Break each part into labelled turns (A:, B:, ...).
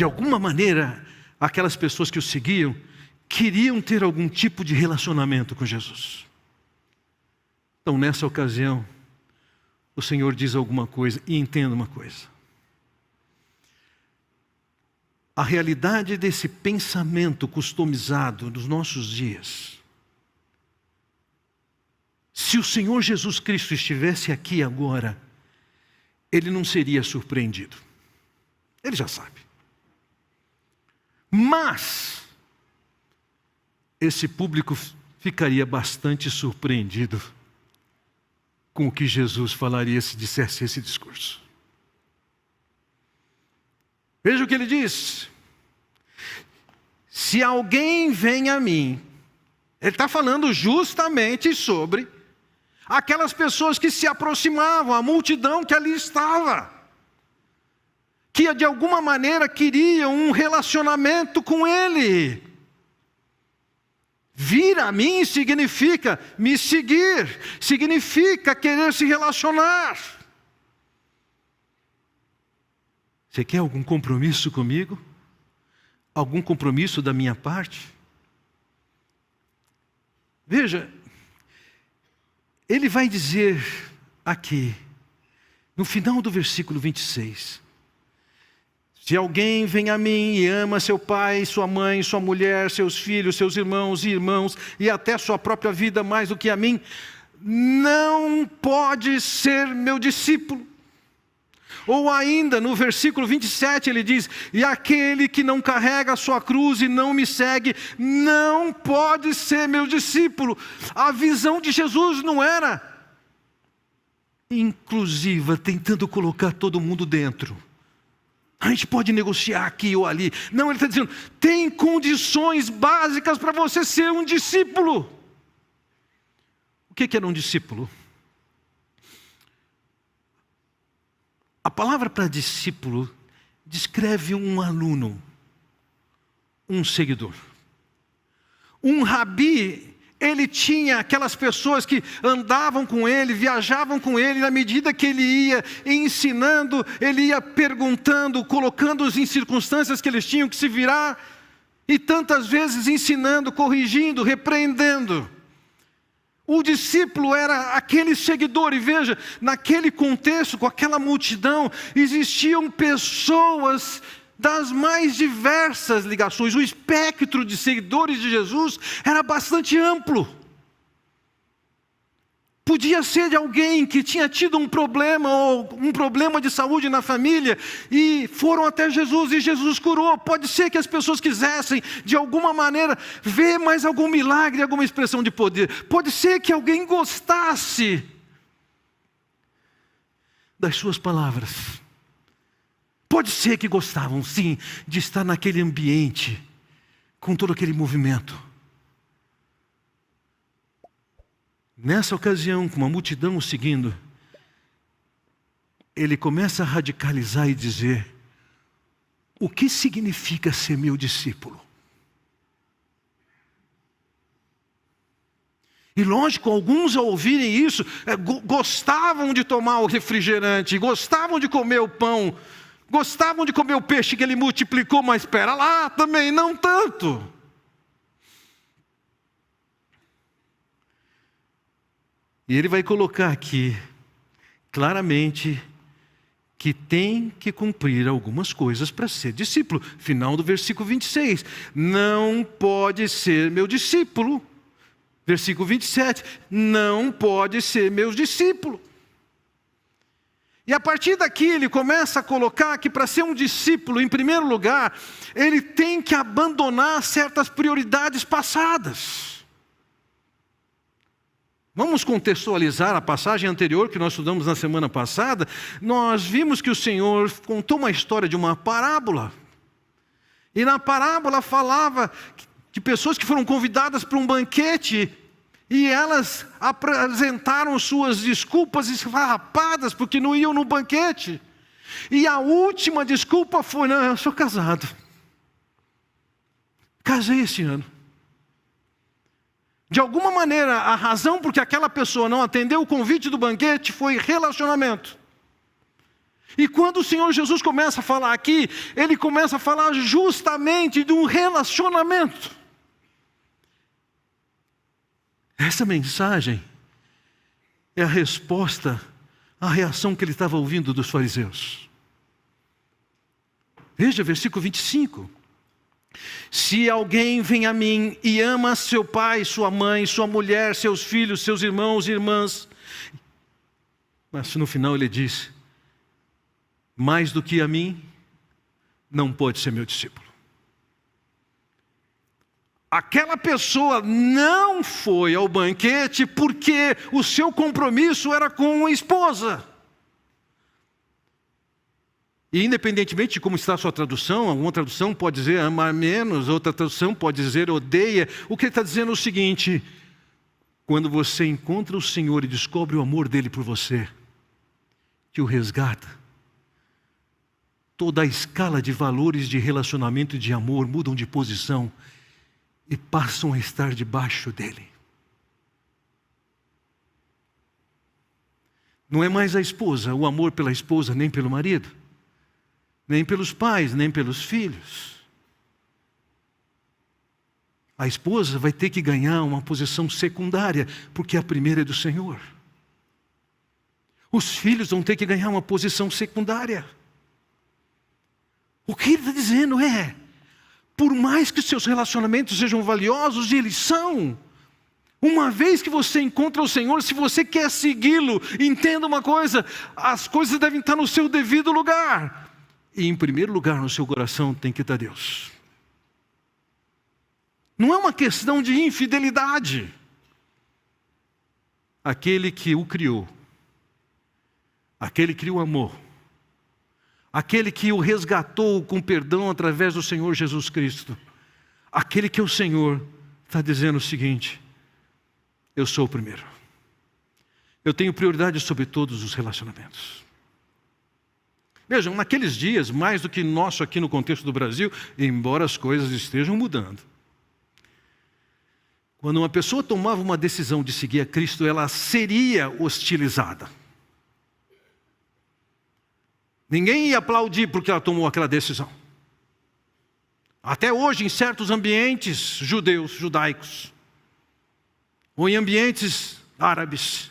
A: De alguma maneira, aquelas pessoas que o seguiam queriam ter algum tipo de relacionamento com Jesus. Então, nessa ocasião, o Senhor diz alguma coisa, e entenda uma coisa. A realidade desse pensamento customizado dos nossos dias, se o Senhor Jesus Cristo estivesse aqui agora, Ele não seria surpreendido. Ele já sabe. Mas esse público ficaria bastante surpreendido com o que Jesus falaria se dissesse esse discurso. Veja o que ele diz. Se alguém vem a mim, ele está falando justamente sobre aquelas pessoas que se aproximavam, a multidão que ali estava, que de alguma maneira queriam um relacionamento com ele. Vir a mim significa me seguir, significa querer se relacionar. Você quer algum compromisso comigo? Algum compromisso da minha parte? Veja, ele vai dizer aqui, no final do versículo 26, se alguém vem a mim e ama seu pai, sua mãe, sua mulher, seus filhos, seus irmãos e irmãos, e até sua própria vida mais do que a mim, não pode ser meu discípulo. Ou ainda, no versículo 27, ele diz, e aquele que não carrega a sua cruz e não me segue, não pode ser meu discípulo. A visão de Jesus não era inclusiva, tentando colocar todo mundo dentro. A gente pode negociar aqui ou ali. Não, ele está dizendo, tem condições básicas para você ser um discípulo. O que era um discípulo? A palavra para discípulo descreve um aluno, um seguidor. Um rabi, ele tinha aquelas pessoas que andavam com ele, viajavam com ele, na medida que ele ia ensinando, ele ia perguntando, colocando-os em circunstâncias que eles tinham que se virar, e tantas vezes ensinando, corrigindo, repreendendo. O discípulo era aquele seguidor, e veja, naquele contexto, com aquela multidão, existiam pessoas das mais diversas ligações. O espectro de seguidores de Jesus era bastante amplo. Podia ser de alguém que tinha tido um problema, ou um problema de saúde na família, e foram até Jesus, e Jesus curou. Pode ser que as pessoas quisessem, de alguma maneira, ver mais algum milagre, alguma expressão de poder. Pode ser que alguém gostasse das suas palavras. Pode ser que gostavam, sim, de estar naquele ambiente, com todo aquele movimento. Nessa ocasião, com uma multidão o seguindo, ele começa a radicalizar e dizer, o que significa ser meu discípulo? E lógico, alguns ao ouvirem isso, gostavam de tomar o refrigerante, gostavam de comer o pão, gostavam de comer o peixe que ele multiplicou, mas espera lá também, não tanto. E ele vai colocar aqui, claramente, que tem que cumprir algumas coisas para ser discípulo. Final do versículo 26. Não pode ser meu discípulo. Versículo 27. Não pode ser meu discípulo. E a partir daqui ele começa a colocar que para ser um discípulo, em primeiro lugar, ele tem que abandonar certas prioridades passadas. Vamos contextualizar a passagem anterior que nós estudamos na semana passada. Nós vimos que o Senhor contou uma história de uma parábola. E na parábola falava de pessoas que foram convidadas para um banquete e elas apresentaram suas desculpas esfarrapadas porque não iam no banquete. E a última desculpa foi, não, eu sou casado. Casei esse ano. De alguma maneira, a razão por que aquela pessoa não atendeu o convite do banquete foi relacionamento. E quando o Senhor Jesus começa a falar aqui, Ele começa a falar justamente de um relacionamento. Essa mensagem é a resposta à reação que Ele estava ouvindo dos fariseus. Veja, versículo 25. Se alguém vem a mim e ama seu pai, sua mãe, sua mulher, seus filhos, seus irmãos e irmãs. Mas no final ele diz: mais do que a mim, não pode ser meu discípulo. Aquela pessoa não foi ao banquete porque o seu compromisso era com a esposa. E independentemente de como está a sua tradução, alguma tradução pode dizer amar menos, outra tradução pode dizer odeia. O que ele está dizendo é o seguinte: quando você encontra o Senhor e descobre o amor dele por você, que o resgata, toda a escala de valores de relacionamento e de amor mudam de posição e passam a estar debaixo dele. Não é mais a esposa, o amor pela esposa, nem pelo marido, nem pelos pais, nem pelos filhos. A esposa vai ter que ganhar uma posição secundária, porque a primeira é do Senhor. Os filhos vão ter que ganhar uma posição secundária. O que ele está dizendo é: por mais que os seus relacionamentos sejam valiosos, e eles são, uma vez que você encontra o Senhor, se você quer segui-lo, entenda uma coisa: as coisas devem estar no seu devido lugar. E em primeiro lugar no seu coração tem que estar Deus. Não é uma questão de infidelidade. Aquele que o criou, aquele que o amou, aquele que o resgatou com perdão através do Senhor Jesus Cristo, aquele que é o Senhor, está dizendo o seguinte: eu sou o primeiro. Eu tenho prioridade sobre todos os relacionamentos. Vejam, naqueles dias, mais do que nosso aqui no contexto do Brasil, embora as coisas estejam mudando, quando uma pessoa tomava uma decisão de seguir a Cristo, ela seria hostilizada. Ninguém ia aplaudir porque ela tomou aquela decisão. Até hoje, em certos ambientes judeus, judaicos, ou em ambientes árabes,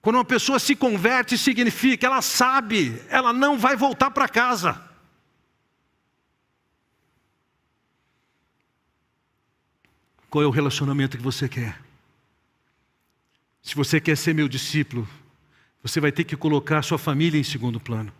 A: quando uma pessoa se converte, significa, ela sabe, ela não vai voltar para casa. Qual é o relacionamento que você quer? Se você quer ser meu discípulo, você vai ter que colocar sua família em segundo plano.